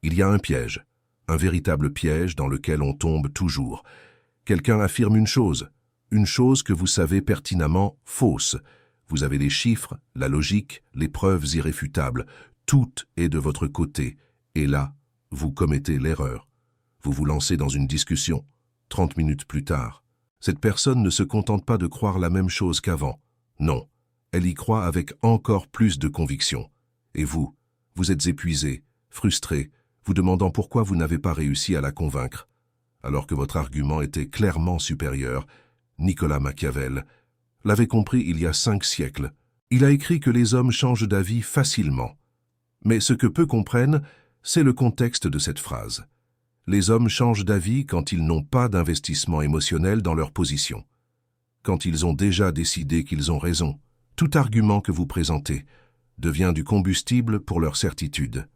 Il y a un piège, un véritable piège dans lequel on tombe toujours. Quelqu'un affirme une chose que vous savez pertinemment fausse. Vous avez les chiffres, la logique, les preuves irréfutables. Tout est de votre côté. Et là, vous commettez l'erreur. Vous vous lancez dans une discussion. 30 minutes plus tard, cette personne ne se contente pas de croire la même chose qu'avant. Non, elle y croit avec encore plus de conviction. Et vous êtes épuisé, frustré, vous demandant pourquoi vous n'avez pas réussi à la convaincre, alors que votre argument était clairement supérieur. Nicolas Machiavel l'avait compris il y a 5 siècles. Il a écrit que les hommes changent d'avis facilement. Mais ce que peu comprennent, c'est le contexte de cette phrase. Les hommes changent d'avis quand ils n'ont pas d'investissement émotionnel dans leur position. Quand ils ont déjà décidé qu'ils ont raison, tout argument que vous présentez devient du combustible pour leur certitude.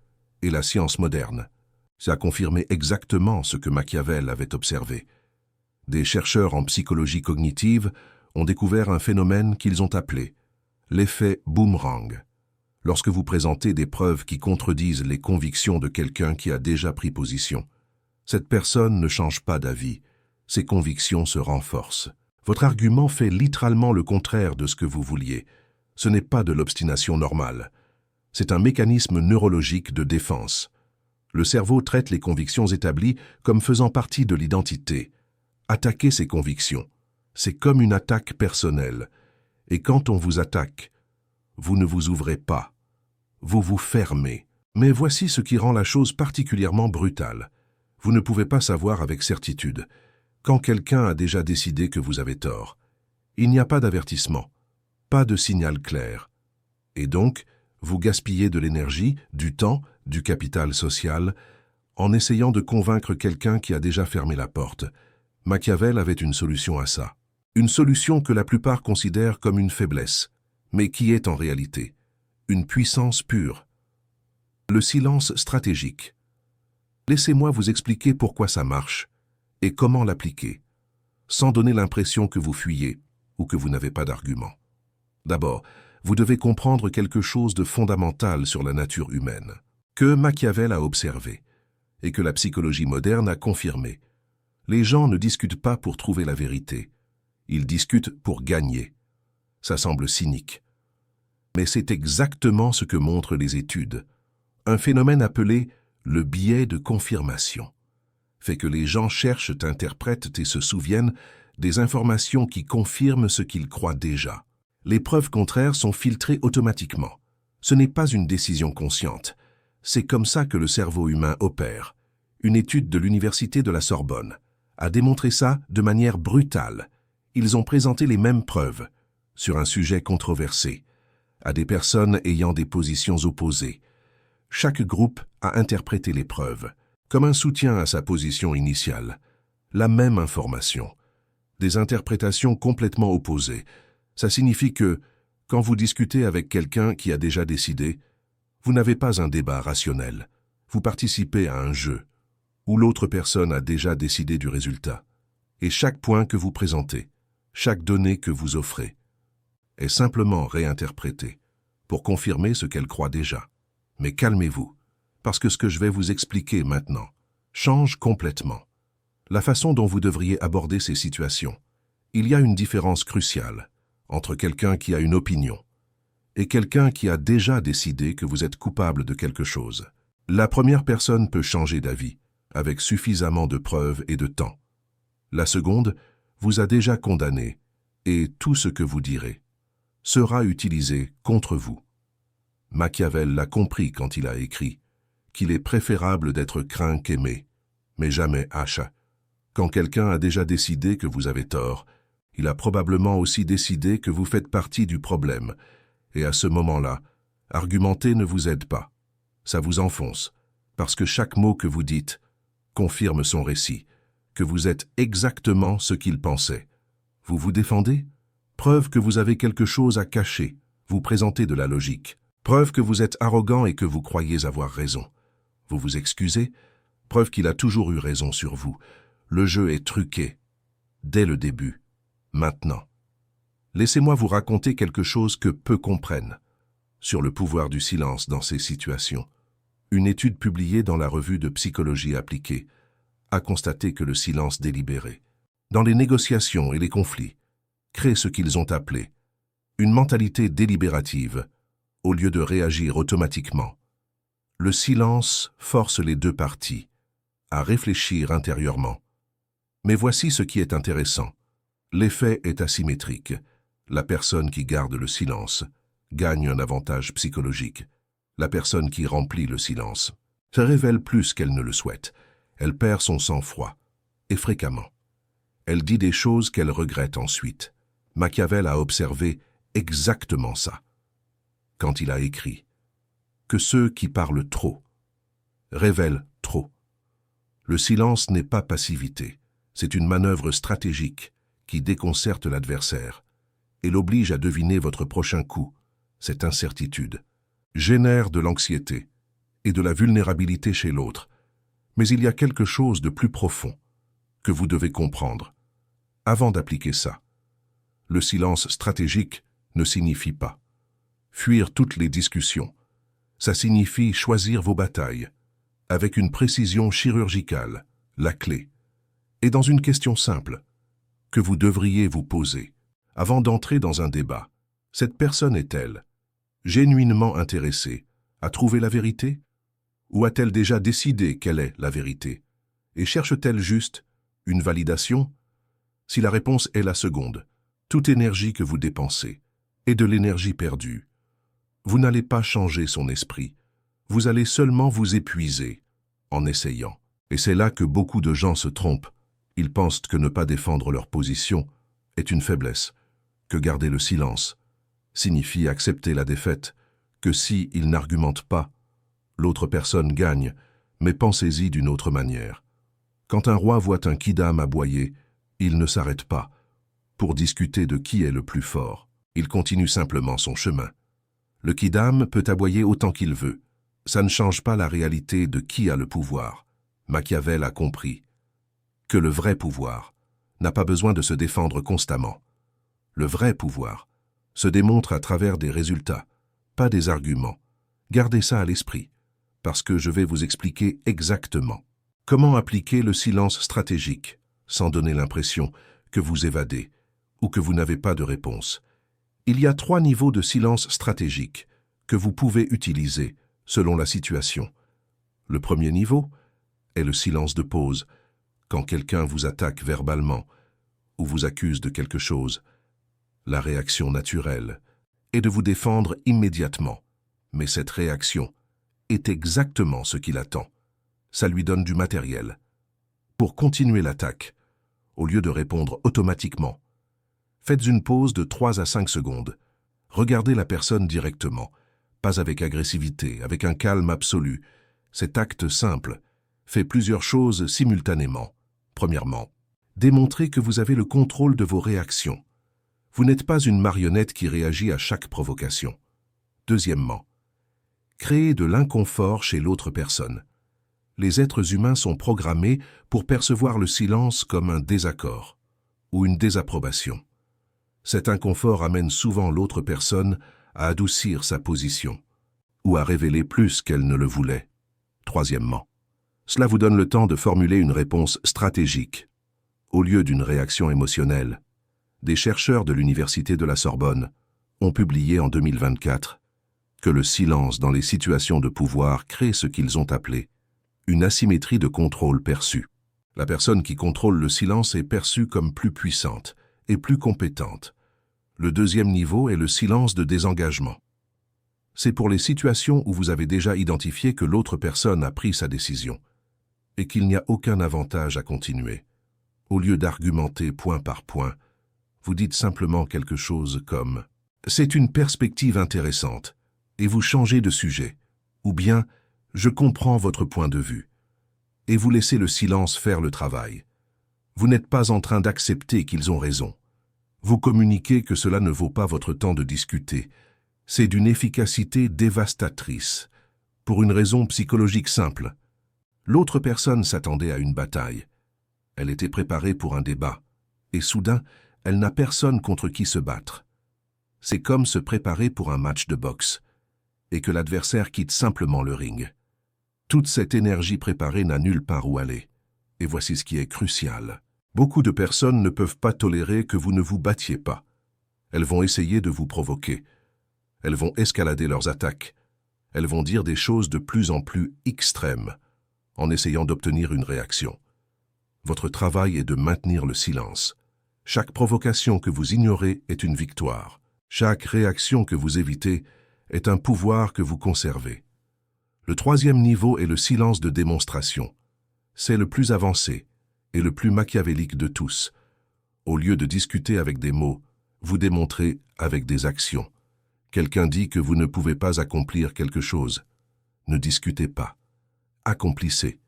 Et la science moderne, ça a confirmé exactement ce que Machiavel avait observé. Des chercheurs en psychologie cognitive ont découvert un phénomène qu'ils ont appelé l'effet boomerang. Lorsque vous présentez des preuves qui contredisent les convictions de quelqu'un qui a déjà pris position, cette personne ne change pas d'avis, ses convictions se renforcent. Votre argument fait littéralement le contraire de ce que vous vouliez. Ce n'est pas de l'obstination normale. C'est un mécanisme neurologique de défense. Le cerveau traite les convictions établies comme faisant partie de l'identité. Attaquer ces convictions, c'est comme une attaque personnelle. Et quand on vous attaque, vous ne vous ouvrez pas. Vous vous fermez. Mais voici ce qui rend la chose particulièrement brutale. Vous ne pouvez pas savoir avec certitude. Quand quelqu'un a déjà décidé que vous avez tort, il n'y a pas d'avertissement, pas de signal clair. Et donc, vous gaspillez de l'énergie, du temps, du capital social, en essayant de convaincre quelqu'un qui a déjà fermé la porte. Machiavel avait une solution à ça. Une solution que la plupart considèrent comme une faiblesse, mais qui est en réalité une puissance pure. Le silence stratégique. Laissez-moi vous expliquer pourquoi ça marche et comment l'appliquer, sans donner l'impression que vous fuyez ou que vous n'avez pas d'argument. D'abord, vous devez comprendre quelque chose de fondamental sur la nature humaine, que Machiavel a observé et que la psychologie moderne a confirmé. Les gens ne discutent pas pour trouver la vérité, ils discutent pour gagner. Ça semble cynique. Mais c'est exactement ce que montrent les études. Un phénomène appelé le biais de confirmation fait que les gens cherchent, interprètent et se souviennent des informations qui confirment ce qu'ils croient déjà. Les preuves contraires sont filtrées automatiquement. Ce n'est pas une décision consciente. C'est comme ça que le cerveau humain opère. Une étude de l'université de la Sorbonne a démontré ça de manière brutale. Ils ont présenté les mêmes preuves sur un sujet controversé à des personnes ayant des positions opposées. Chaque groupe a interprété les preuves comme un soutien à sa position initiale. La même information. Des interprétations complètement opposées. Ça signifie que, quand vous discutez avec quelqu'un qui a déjà décidé, vous n'avez pas un débat rationnel. Vous participez à un jeu où l'autre personne a déjà décidé du résultat. Et chaque point que vous présentez, chaque donnée que vous offrez, est simplement réinterprétée pour confirmer ce qu'elle croit déjà. Mais calmez-vous, parce que ce que je vais vous expliquer maintenant change complètement la façon dont vous devriez aborder ces situations. Il y a une différence cruciale entre quelqu'un qui a une opinion et quelqu'un qui a déjà décidé que vous êtes coupable de quelque chose. La première personne peut changer d'avis avec suffisamment de preuves et de temps. La seconde vous a déjà condamné et tout ce que vous direz sera utilisé contre vous. Machiavel l'a compris quand il a écrit qu'il est préférable d'être craint qu'aimé, mais jamais haché. Quand quelqu'un a déjà décidé que vous avez tort, il a probablement aussi décidé que vous faites partie du problème. Et à ce moment-là, argumenter ne vous aide pas. Ça vous enfonce, parce que chaque mot que vous dites confirme son récit, que vous êtes exactement ce qu'il pensait. Vous vous défendez? Preuve que vous avez quelque chose à cacher, vous présentez de la logique. Preuve que vous êtes arrogant et que vous croyez avoir raison. Vous vous excusez? Preuve qu'il a toujours eu raison sur vous. Le jeu est truqué. Dès le début. Maintenant. Laissez-moi vous raconter quelque chose que peu comprennent sur le pouvoir du silence dans ces situations. Une étude publiée dans la revue de psychologie appliquée a constaté que le silence délibéré, dans les négociations et les conflits, crée ce qu'ils ont appelé une mentalité délibérative au lieu de réagir automatiquement. Le silence force les deux parties à réfléchir intérieurement. Mais voici ce qui est intéressant. L'effet est asymétrique. La personne qui garde le silence gagne un avantage psychologique. La personne qui remplit le silence se révèle plus qu'elle ne le souhaite. Elle perd son sang-froid, et fréquemment. Elle dit des choses qu'elle regrette ensuite. Machiavel a observé exactement ça, quand il a écrit que ceux qui parlent trop révèlent trop. Le silence n'est pas passivité, c'est une manœuvre stratégique qui déconcerte l'adversaire et l'oblige à deviner votre prochain coup. Cette incertitude génère de l'anxiété et de la vulnérabilité chez l'autre. Mais il y a quelque chose de plus profond que vous devez comprendre avant d'appliquer ça. Le silence stratégique ne signifie pas fuir toutes les discussions. Ça signifie choisir vos batailles avec une précision chirurgicale, la clé, est dans une question simple que vous devriez vous poser avant d'entrer dans un débat. Cette personne est-elle génuinement intéressée à trouver la vérité? Ou a-t-elle déjà décidé quelle est la vérité? Et cherche-t-elle juste une validation? Si la réponse est la seconde, toute énergie que vous dépensez est de l'énergie perdue. Vous n'allez pas changer son esprit, vous allez seulement vous épuiser en essayant. Et c'est là que beaucoup de gens se trompent. Ils pensent que ne pas défendre leur position est une faiblesse, que garder le silence signifie accepter la défaite, que si ils n'argumentent pas, l'autre personne gagne, mais pensez-y d'une autre manière. Quand un roi voit un quidam aboyer, il ne s'arrête pas pour discuter de qui est le plus fort. Il continue simplement son chemin. Le quidam peut aboyer autant qu'il veut. Ça ne change pas la réalité de qui a le pouvoir. Machiavel a compris que le vrai pouvoir n'a pas besoin de se défendre constamment. Le vrai pouvoir se démontre à travers des résultats, pas des arguments. Gardez ça à l'esprit, parce que je vais vous expliquer exactement comment appliquer le silence stratégique sans donner l'impression que vous évadez ou que vous n'avez pas de réponse. Il y a 3 niveaux de silence stratégique que vous pouvez utiliser selon la situation. Le premier niveau est le silence de pause, quand quelqu'un vous attaque verbalement ou vous accuse de quelque chose. La réaction naturelle est de vous défendre immédiatement, mais cette réaction est exactement ce qu'il attend. Ça lui donne du matériel pour continuer l'attaque, au lieu de répondre automatiquement. Faites une pause de 3 à 5 secondes. Regardez la personne directement, pas avec agressivité, avec un calme absolu. Cet acte simple fait plusieurs choses simultanément. Premièrement, démontrez que vous avez le contrôle de vos réactions. Vous n'êtes pas une marionnette qui réagit à chaque provocation. Deuxièmement, créez de l'inconfort chez l'autre personne. Les êtres humains sont programmés pour percevoir le silence comme un désaccord ou une désapprobation. Cet inconfort amène souvent l'autre personne à adoucir sa position ou à révéler plus qu'elle ne le voulait. Troisièmement, cela vous donne le temps de formuler une réponse stratégique au lieu d'une réaction émotionnelle. Des chercheurs de l'Université de la Sorbonne ont publié en 2024 que le silence dans les situations de pouvoir crée ce qu'ils ont appelé une asymétrie de contrôle perçue. La personne qui contrôle le silence est perçue comme plus puissante et plus compétente. Le deuxième niveau est le silence de désengagement. C'est pour les situations où vous avez déjà identifié que l'autre personne a pris sa décision et qu'il n'y a aucun avantage à continuer. Au lieu d'argumenter point par point, vous dites simplement quelque chose comme « C'est une perspective intéressante » et vous changez de sujet, ou bien « Je comprends votre point de vue » et vous laissez le silence faire le travail. Vous n'êtes pas en train d'accepter qu'ils ont raison. Vous communiquez que cela ne vaut pas votre temps de discuter. C'est d'une efficacité dévastatrice, pour une raison psychologique simple. L'autre personne s'attendait à une bataille. Elle était préparée pour un débat, et soudain, elle n'a personne contre qui se battre. C'est comme se préparer pour un match de boxe, et que l'adversaire quitte simplement le ring. Toute cette énergie préparée n'a nulle part où aller. Et voici ce qui est crucial. Beaucoup de personnes ne peuvent pas tolérer que vous ne vous battiez pas. Elles vont essayer de vous provoquer. Elles vont escalader leurs attaques. Elles vont dire des choses de plus en plus extrêmes, en essayant d'obtenir une réaction. Votre travail est de maintenir le silence. Chaque provocation que vous ignorez est une victoire. Chaque réaction que vous évitez est un pouvoir que vous conservez. Le troisième niveau est le silence de démonstration. C'est le plus avancé et le plus machiavélique de tous. Au lieu de discuter avec des mots, vous démontrez avec des actions. Quelqu'un dit que vous ne pouvez pas accomplir quelque chose. Ne discutez pas. Accomplissez.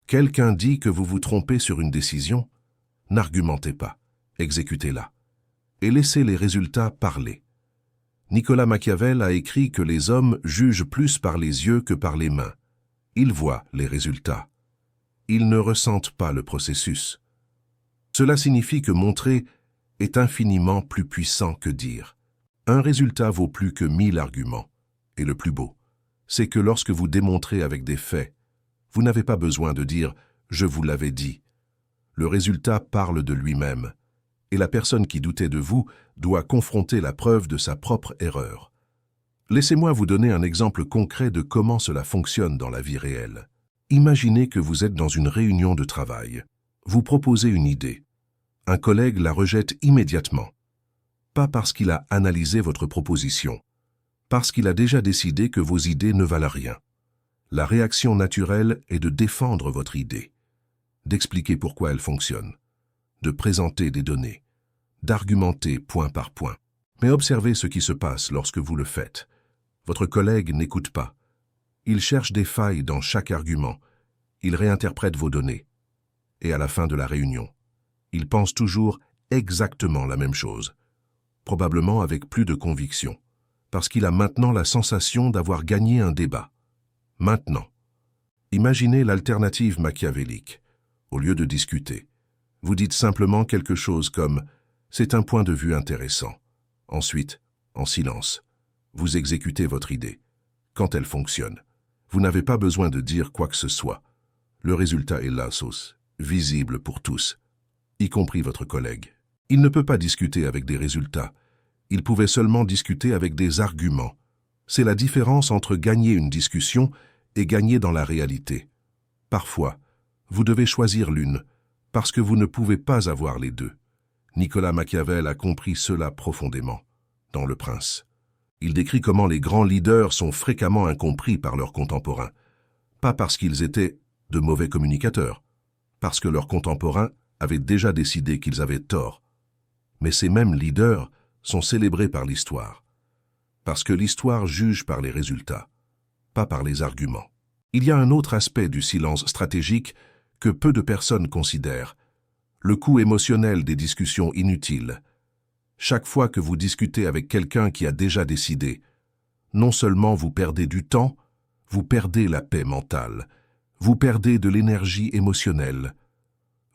Quelqu'un dit que vous vous trompez sur une décision. N'argumentez pas. Exécutez-la. Et laissez les résultats parler. Nicolas Machiavel a écrit que les hommes jugent plus par les yeux que par les mains. Ils voient les résultats. Ils ne ressentent pas le processus. Cela signifie que montrer est infiniment plus puissant que dire. Un résultat vaut plus que 1000 arguments. Et le plus beau, c'est que lorsque vous démontrez avec des faits, vous n'avez pas besoin de dire « je vous l'avais dit ». Le résultat parle de lui-même, et la personne qui doutait de vous doit confronter la preuve de sa propre erreur. Laissez-moi vous donner un exemple concret de comment cela fonctionne dans la vie réelle. Imaginez que vous êtes dans une réunion de travail. Vous proposez une idée. Un collègue la rejette immédiatement. Pas parce qu'il a analysé votre proposition, parce qu'il a déjà décidé que vos idées ne valent rien. La réaction naturelle est de défendre votre idée, d'expliquer pourquoi elle fonctionne, de présenter des données, d'argumenter point par point. Mais observez ce qui se passe lorsque vous le faites. Votre collègue n'écoute pas. Il cherche des failles dans chaque argument. Il réinterprète vos données. Et à la fin de la réunion, il pense toujours exactement la même chose, probablement avec plus de conviction, parce qu'il a maintenant la sensation d'avoir gagné un débat. Maintenant, imaginez l'alternative machiavélique. Au lieu de discuter, vous dites simplement quelque chose comme « c'est un point de vue intéressant ». Ensuite, en silence, vous exécutez votre idée. Quand elle fonctionne, vous n'avez pas besoin de dire quoi que ce soit. Le résultat est là, sauce, visible pour tous, y compris votre collègue. Il ne peut pas discuter avec des résultats. Il pouvait seulement discuter avec des arguments. C'est la différence entre gagner une discussion et gagner dans la réalité. Parfois, vous devez choisir l'une, parce que vous ne pouvez pas avoir les deux. Nicolas Machiavel a compris cela profondément, dans Le Prince. Il décrit comment les grands leaders sont fréquemment incompris par leurs contemporains, pas parce qu'ils étaient de mauvais communicateurs, parce que leurs contemporains avaient déjà décidé qu'ils avaient tort. Mais ces mêmes leaders sont célébrés par l'histoire, parce que l'histoire juge par les résultats, pas par les arguments. Il y a un autre aspect du silence stratégique que peu de personnes considèrent, le coût émotionnel des discussions inutiles. Chaque fois que vous discutez avec quelqu'un qui a déjà décidé, non seulement vous perdez du temps, vous perdez la paix mentale, vous perdez de l'énergie émotionnelle,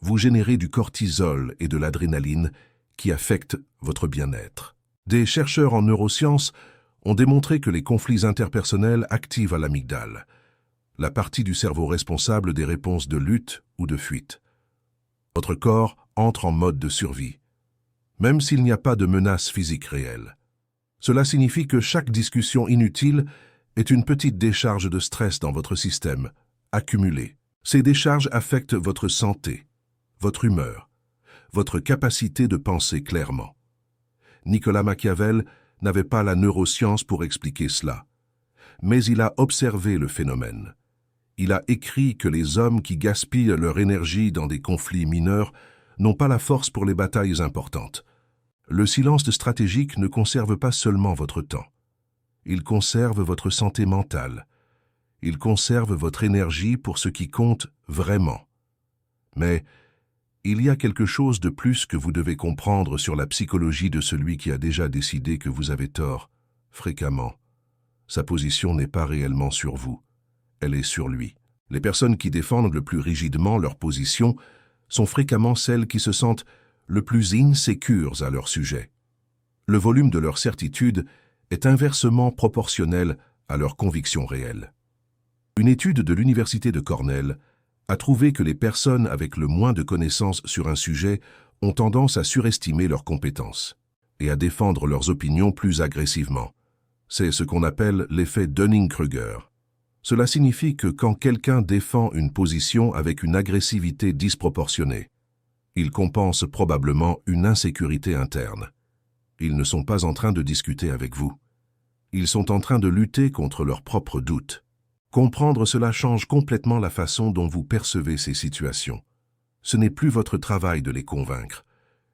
vous générez du cortisol et de l'adrénaline qui affectent votre bien-être. Des chercheurs en neurosciences ont démontré que les conflits interpersonnels activent l'amygdale, la partie du cerveau responsable des réponses de lutte ou de fuite. Votre corps entre en mode de survie, même s'il n'y a pas de menace physique réelle. Cela signifie que chaque discussion inutile est une petite décharge de stress dans votre système, accumulée. Ces décharges affectent votre santé, votre humeur, votre capacité de penser clairement. Nicolas Machiavel n'avait pas la neuroscience pour expliquer cela, mais il a observé le phénomène. Il a écrit que les hommes qui gaspillent leur énergie dans des conflits mineurs n'ont pas la force pour les batailles importantes. Le silence stratégique ne conserve pas seulement votre temps. Il conserve votre santé mentale. Il conserve votre énergie pour ce qui compte vraiment. Mais il y a quelque chose de plus que vous devez comprendre sur la psychologie de celui qui a déjà décidé que vous avez tort, fréquemment. Sa position n'est pas réellement sur vous. Elle est sur lui. Les personnes qui défendent le plus rigidement leur position sont fréquemment celles qui se sentent le plus insécures à leur sujet. Le volume de leur certitude est inversement proportionnel à leur conviction réelle. Une étude de l'Université de Cornell a trouvé que les personnes avec le moins de connaissances sur un sujet ont tendance à surestimer leurs compétences et à défendre leurs opinions plus agressivement. C'est ce qu'on appelle l'effet Dunning-Kruger. Cela signifie que quand quelqu'un défend une position avec une agressivité disproportionnée, il compense probablement une insécurité interne. Ils ne sont pas en train de discuter avec vous. Ils sont en train de lutter contre leurs propres doutes. Comprendre cela change complètement la façon dont vous percevez ces situations. Ce n'est plus votre travail de les convaincre.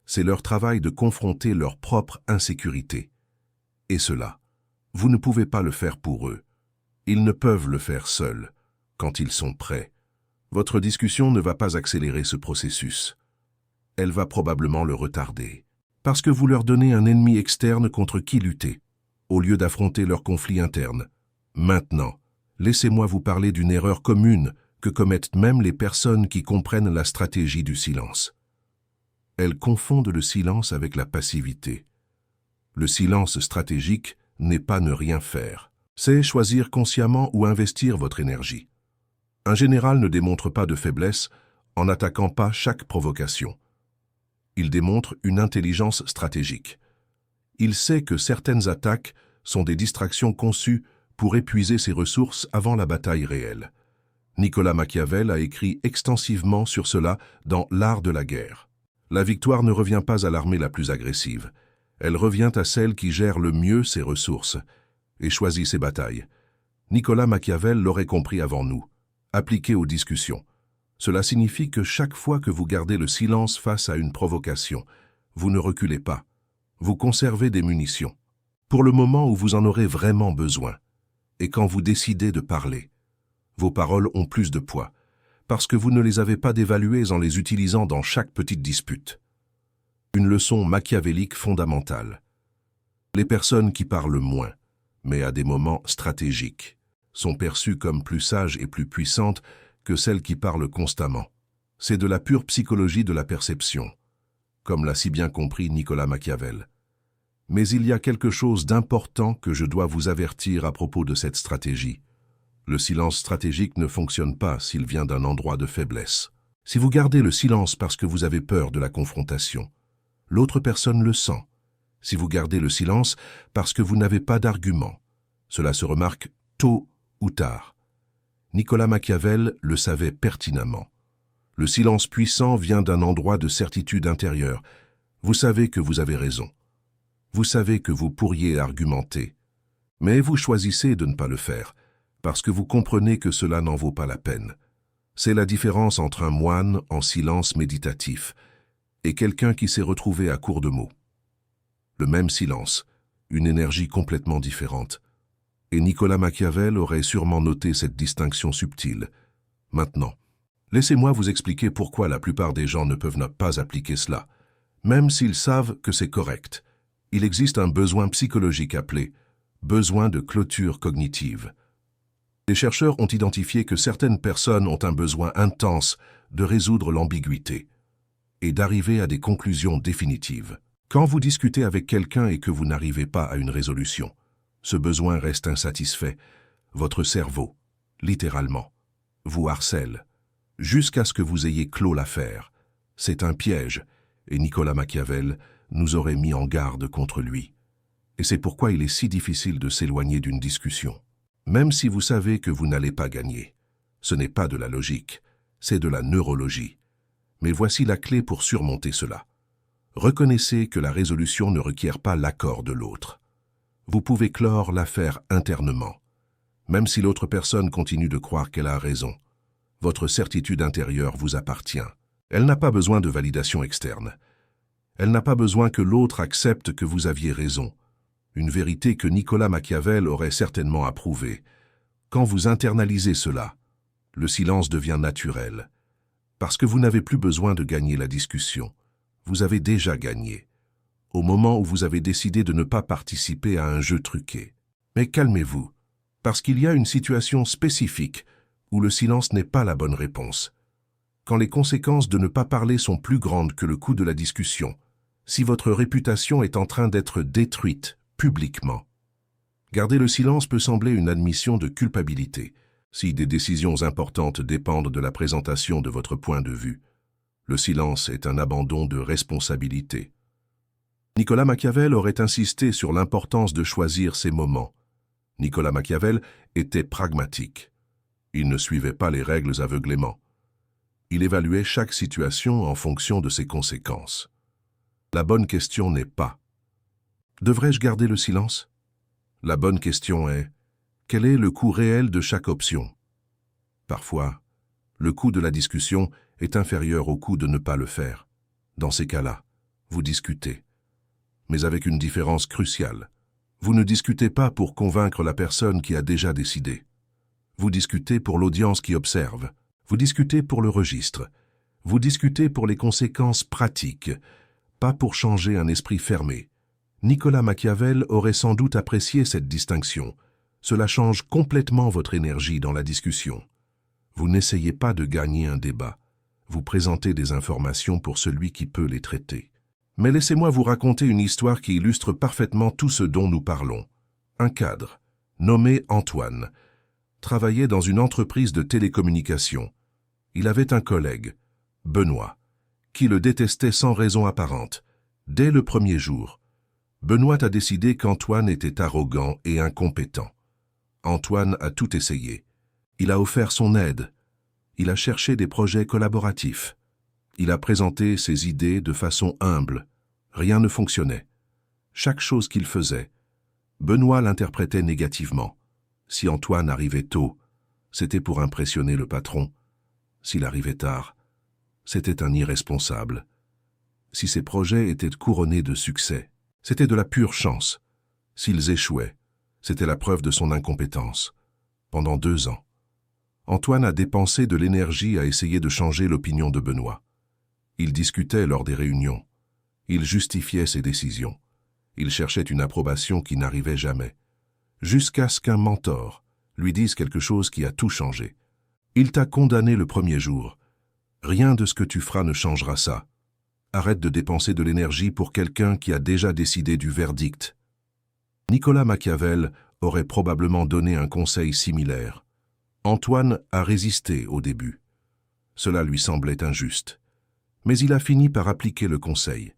C'est leur travail de confronter leur propre insécurité. Et cela, vous ne pouvez pas le faire pour eux. Ils ne peuvent le faire seuls, quand ils sont prêts. Votre discussion ne va pas accélérer ce processus. Elle va probablement le retarder, parce que vous leur donnez un ennemi externe contre qui lutter, au lieu d'affronter leurs conflits internes. Maintenant, laissez-moi vous parler d'une erreur commune que commettent même les personnes qui comprennent la stratégie du silence. Elles confondent le silence avec la passivité. Le silence stratégique n'est pas ne rien faire. C'est choisir consciemment où investir votre énergie. Un général ne démontre pas de faiblesse en n'attaquant pas chaque provocation. Il démontre une intelligence stratégique. Il sait que certaines attaques sont des distractions conçues pour épuiser ses ressources avant la bataille réelle. Nicolas Machiavel a écrit extensivement sur cela dans L'Art de la guerre. La victoire ne revient pas à l'armée la plus agressive. Elle revient à celle qui gère le mieux ses ressources et choisit ses batailles. Nicolas Machiavel l'aurait compris avant nous. Appliqué aux discussions. Cela signifie que chaque fois que vous gardez le silence face à une provocation, vous ne reculez pas. Vous conservez des munitions. Pour le moment où vous en aurez vraiment besoin. Et quand vous décidez de parler, vos paroles ont plus de poids, parce que vous ne les avez pas dévaluées en les utilisant dans chaque petite dispute. Une leçon machiavélique fondamentale. Les personnes qui parlent moins, mais à des moments stratégiques, sont perçues comme plus sages et plus puissantes que celles qui parlent constamment. C'est de la pure psychologie de la perception, comme l'a si bien compris Nicolas Machiavel. Mais il y a quelque chose d'important que je dois vous avertir à propos de cette stratégie. Le silence stratégique ne fonctionne pas s'il vient d'un endroit de faiblesse. Si vous gardez le silence parce que vous avez peur de la confrontation, l'autre personne le sent. Si vous gardez le silence parce que vous n'avez pas d'argument, cela se remarque tôt ou tard. Nicolas Machiavel le savait pertinemment. Le silence puissant vient d'un endroit de certitude intérieure. Vous savez que vous avez raison. Vous savez que vous pourriez argumenter. Mais vous choisissez de ne pas le faire, parce que vous comprenez que cela n'en vaut pas la peine. C'est la différence entre un moine en silence méditatif et quelqu'un qui s'est retrouvé à court de mots. Le même silence, une énergie complètement différente. Et Nicolas Machiavel aurait sûrement noté cette distinction subtile. Maintenant, laissez-moi vous expliquer pourquoi la plupart des gens ne peuvent pas appliquer cela. Même s'ils savent que c'est correct, il existe un besoin psychologique appelé « besoin de clôture cognitive ». Les chercheurs ont identifié que certaines personnes ont un besoin intense de résoudre l'ambiguïté et d'arriver à des conclusions définitives. Quand vous discutez avec quelqu'un et que vous n'arrivez pas à une résolution, ce besoin reste insatisfait. Votre cerveau, littéralement, vous harcèle, jusqu'à ce que vous ayez clos l'affaire. C'est un piège, et Nicolas Machiavel nous aurait mis en garde contre lui. Et c'est pourquoi il est si difficile de s'éloigner d'une discussion. Même si vous savez que vous n'allez pas gagner. Ce n'est pas de la logique, c'est de la neurologie. Mais voici la clé pour surmonter cela. Reconnaissez que la résolution ne requiert pas l'accord de l'autre. Vous pouvez clore l'affaire internement, même si l'autre personne continue de croire qu'elle a raison. Votre certitude intérieure vous appartient. Elle n'a pas besoin de validation externe. Elle n'a pas besoin que l'autre accepte que vous aviez raison. Une vérité que Nicolas Machiavel aurait certainement approuvée. Quand vous internalisez cela, le silence devient naturel. Parce que vous n'avez plus besoin de gagner la discussion. Vous avez déjà gagné. Au moment où vous avez décidé de ne pas participer à un jeu truqué. Mais calmez-vous, parce qu'il y a une situation spécifique où le silence n'est pas la bonne réponse. Quand les conséquences de ne pas parler sont plus grandes que le coût de la discussion, si votre réputation est en train d'être détruite publiquement. Garder le silence peut sembler une admission de culpabilité. Si des décisions importantes dépendent de la présentation de votre point de vue, le silence est un abandon de responsabilité. Nicolas Machiavel aurait insisté sur l'importance de choisir ses moments. Nicolas Machiavel était pragmatique. Il ne suivait pas les règles aveuglément. Il évaluait chaque situation en fonction de ses conséquences. La bonne question n'est pas « Devrais-je garder le silence ?» La bonne question est « Quel est le coût réel de chaque option ?» Parfois, le coût de la discussion est inférieur au coût de ne pas le faire. Dans ces cas-là, vous discutez. Mais avec une différence cruciale. Vous ne discutez pas pour convaincre la personne qui a déjà décidé. Vous discutez pour l'audience qui observe. Vous discutez pour le registre. Vous discutez pour les conséquences pratiques, pas pour changer un esprit fermé. Nicolas Machiavel aurait sans doute apprécié cette distinction. Cela change complètement votre énergie dans la discussion. Vous n'essayez pas de gagner un débat. Vous présentez des informations pour celui qui peut les traiter. Mais laissez-moi vous raconter une histoire qui illustre parfaitement tout ce dont nous parlons. Un cadre, nommé Antoine, travaillait dans une entreprise de télécommunications. Il avait un collègue, Benoît, qui le détestait sans raison apparente. Dès le premier jour, Benoît a décidé qu'Antoine était arrogant et incompétent. Antoine a tout essayé. Il a offert son aide. Il a cherché des projets collaboratifs. Il a présenté ses idées de façon humble. Rien ne fonctionnait. Chaque chose qu'il faisait, Benoît l'interprétait négativement. Si Antoine arrivait tôt, c'était pour impressionner le patron. S'il arrivait tard, c'était un irresponsable. Si ses projets étaient couronnés de succès, c'était de la pure chance. S'ils échouaient, c'était la preuve de son incompétence. Pendant 2 ans, Antoine a dépensé de l'énergie à essayer de changer l'opinion de Benoît. Il discutait lors des réunions. Il justifiait ses décisions. Il cherchait une approbation qui n'arrivait jamais. Jusqu'à ce qu'un mentor lui dise quelque chose qui a tout changé. Il t'a condamné le premier jour. Rien de ce que tu feras ne changera ça. Arrête de dépenser de l'énergie pour quelqu'un qui a déjà décidé du verdict. Nicolas Machiavel aurait probablement donné un conseil similaire. Antoine a résisté au début. Cela lui semblait injuste. Mais il a fini par appliquer le conseil.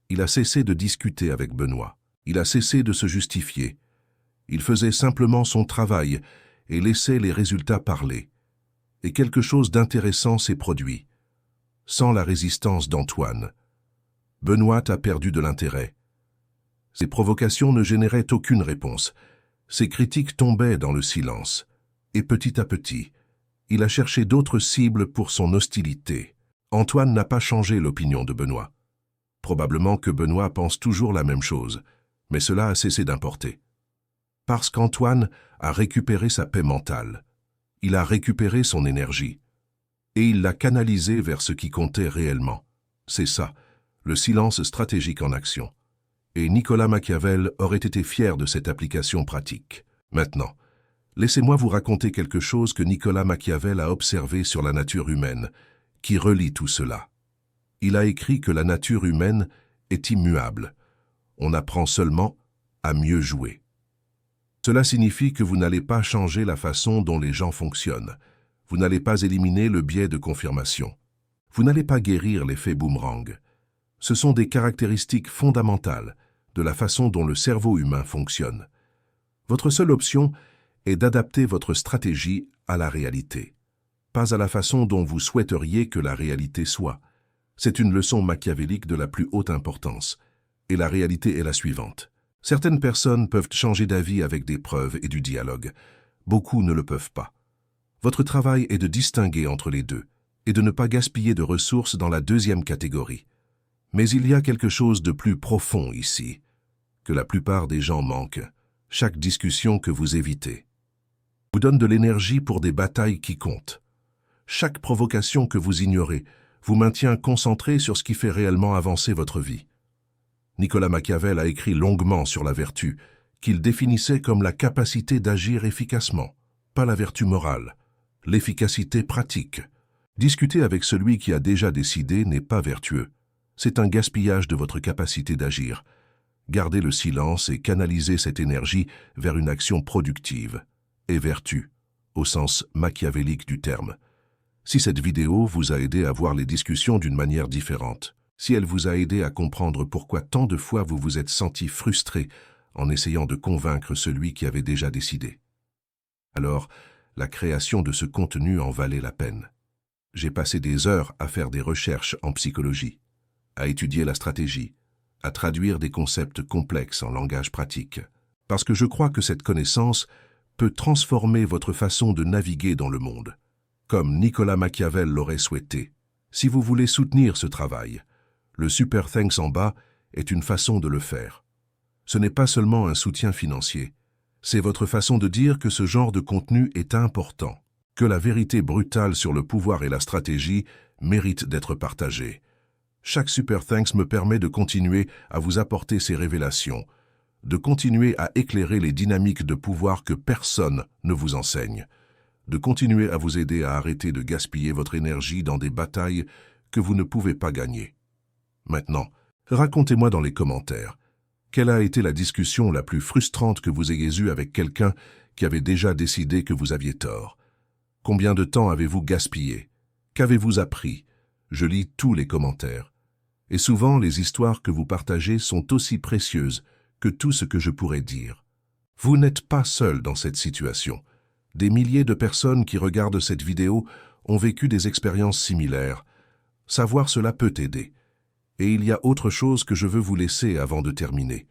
Il a cessé de discuter avec Benoît. Il a cessé de se justifier. Il faisait simplement son travail et laissait les résultats parler. Et quelque chose d'intéressant s'est produit. Sans la résistance d'Antoine, Benoît a perdu de l'intérêt. Ses provocations ne généraient aucune réponse. Ses critiques tombaient dans le silence. Et petit à petit, il a cherché d'autres cibles pour son hostilité. Antoine n'a pas changé l'opinion de Benoît. Probablement que Benoît pense toujours la même chose, mais cela a cessé d'importer. Parce qu'Antoine a récupéré sa paix mentale. Il a récupéré son énergie. Et il l'a canalisée vers ce qui comptait réellement. C'est ça, le silence stratégique en action. Et Nicolas Machiavel aurait été fier de cette application pratique. Maintenant, laissez-moi vous raconter quelque chose que Nicolas Machiavel a observé sur la nature humaine, qui relie tout cela. Il a écrit que la nature humaine est immuable. On apprend seulement à mieux jouer. Cela signifie que vous n'allez pas changer la façon dont les gens fonctionnent. Vous n'allez pas éliminer le biais de confirmation. Vous n'allez pas guérir l'effet boomerang. Ce sont des caractéristiques fondamentales de la façon dont le cerveau humain fonctionne. Votre seule option est d'adapter votre stratégie à la réalité, pas à la façon dont vous souhaiteriez que la réalité soit. C'est une leçon machiavélique de la plus haute importance. Et la réalité est la suivante. Certaines personnes peuvent changer d'avis avec des preuves et du dialogue. Beaucoup ne le peuvent pas. Votre travail est de distinguer entre les deux et de ne pas gaspiller de ressources dans la deuxième catégorie. Mais il y a quelque chose de plus profond ici, que la plupart des gens manquent. Chaque discussion que vous évitez vous donne de l'énergie pour des batailles qui comptent. Chaque provocation que vous ignorez vous maintient concentré sur ce qui fait réellement avancer votre vie. Nicolas Machiavel a écrit longuement sur la vertu, qu'il définissait comme la capacité d'agir efficacement, pas la vertu morale, l'efficacité pratique. Discuter avec celui qui a déjà décidé n'est pas vertueux. C'est un gaspillage de votre capacité d'agir. Gardez le silence et canalisez cette énergie vers une action productive. Et vertu, au sens machiavélique du terme. Si cette vidéo vous a aidé à voir les discussions d'une manière différente, si elle vous a aidé à comprendre pourquoi tant de fois vous vous êtes senti frustré en essayant de convaincre celui qui avait déjà décidé, alors la création de ce contenu en valait la peine. J'ai passé des heures à faire des recherches en psychologie, à étudier la stratégie, à traduire des concepts complexes en langage pratique, parce que je crois que cette connaissance peut transformer votre façon de naviguer dans le monde, comme Nicolas Machiavel l'aurait souhaité. Si vous voulez soutenir ce travail, le Super Thanks en bas est une façon de le faire. Ce n'est pas seulement un soutien financier, c'est votre façon de dire que ce genre de contenu est important, que la vérité brutale sur le pouvoir et la stratégie mérite d'être partagée. Chaque Super Thanks me permet de continuer à vous apporter ces révélations, de continuer à éclairer les dynamiques de pouvoir que personne ne vous enseigne, de continuer à vous aider à arrêter de gaspiller votre énergie dans des batailles que vous ne pouvez pas gagner. Maintenant, racontez-moi dans les commentaires, quelle a été la discussion la plus frustrante que vous ayez eue avec quelqu'un qui avait déjà décidé que vous aviez tort? Combien de temps avez-vous gaspillé? Qu'avez-vous appris? Je lis tous les commentaires. Et souvent, les histoires que vous partagez sont aussi précieuses que tout ce que je pourrais dire. Vous n'êtes pas seul dans cette situation. Des milliers de personnes qui regardent cette vidéo ont vécu des expériences similaires. Savoir cela peut aider. Et il y a autre chose que je veux vous laisser avant de terminer.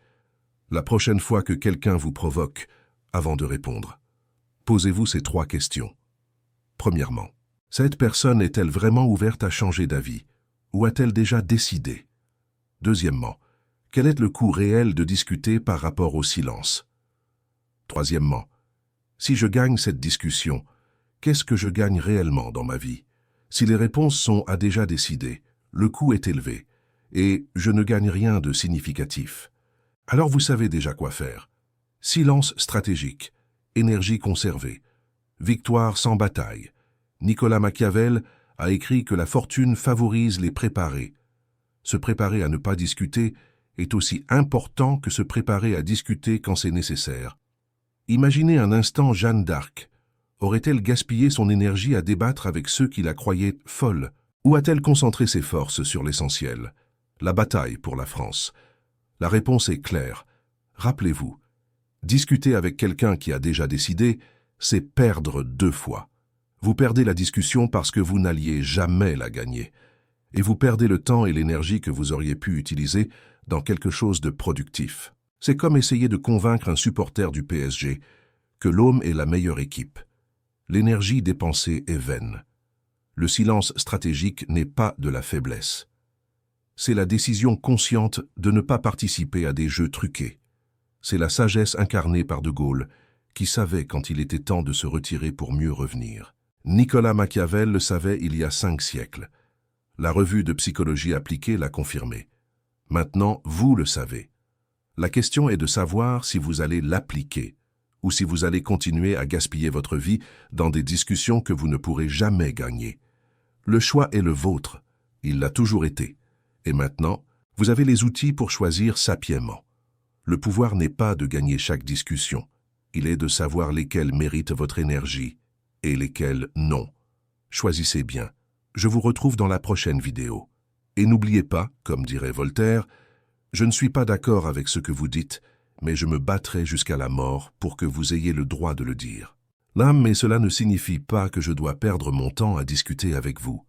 La prochaine fois que quelqu'un vous provoque, avant de répondre, posez-vous ces 3 questions. Premièrement, cette personne est-elle vraiment ouverte à changer d'avis, ou a-t-elle déjà décidé? Deuxièmement, quel est le coût réel de discuter par rapport au silence? Troisièmement, si je gagne cette discussion, qu'est-ce que je gagne réellement dans ma vie? Si les réponses sont « a déjà décidé », le coût est élevé, et je ne gagne rien de significatif. Alors vous savez déjà quoi faire. Silence stratégique, énergie conservée, victoire sans bataille. Nicolas Machiavel a écrit que la fortune favorise les préparés. Se préparer à ne pas discuter est aussi important que se préparer à discuter quand c'est nécessaire. Imaginez un instant Jeanne d'Arc. Aurait-elle gaspillé son énergie à débattre avec ceux qui la croyaient folle, ou a-t-elle concentré ses forces sur l'essentiel? La bataille pour la France. La réponse est claire. Rappelez-vous, discuter avec quelqu'un qui a déjà décidé, c'est perdre 2 fois. Vous perdez la discussion parce que vous n'alliez jamais la gagner. Et vous perdez le temps et l'énergie que vous auriez pu utiliser dans quelque chose de productif. C'est comme essayer de convaincre un supporter du PSG que l'OM est la meilleure équipe. L'énergie dépensée est vaine. Le silence stratégique n'est pas de la faiblesse. C'est la décision consciente de ne pas participer à des jeux truqués. C'est la sagesse incarnée par De Gaulle, qui savait quand il était temps de se retirer pour mieux revenir. Nicolas Machiavel le savait il y a 5 siècles. La revue de psychologie appliquée l'a confirmé. Maintenant, vous le savez. La question est de savoir si vous allez l'appliquer, ou si vous allez continuer à gaspiller votre vie dans des discussions que vous ne pourrez jamais gagner. Le choix est le vôtre. Il l'a toujours été. Et maintenant, vous avez les outils pour choisir sapiemment. Le pouvoir n'est pas de gagner chaque discussion. Il est de savoir lesquelles méritent votre énergie et lesquelles non. Choisissez bien. Je vous retrouve dans la prochaine vidéo. Et n'oubliez pas, comme dirait Voltaire, « Je ne suis pas d'accord avec ce que vous dites, mais je me battrai jusqu'à la mort pour que vous ayez le droit de le dire. » Là, mais cela ne signifie pas que je dois perdre mon temps à discuter avec vous.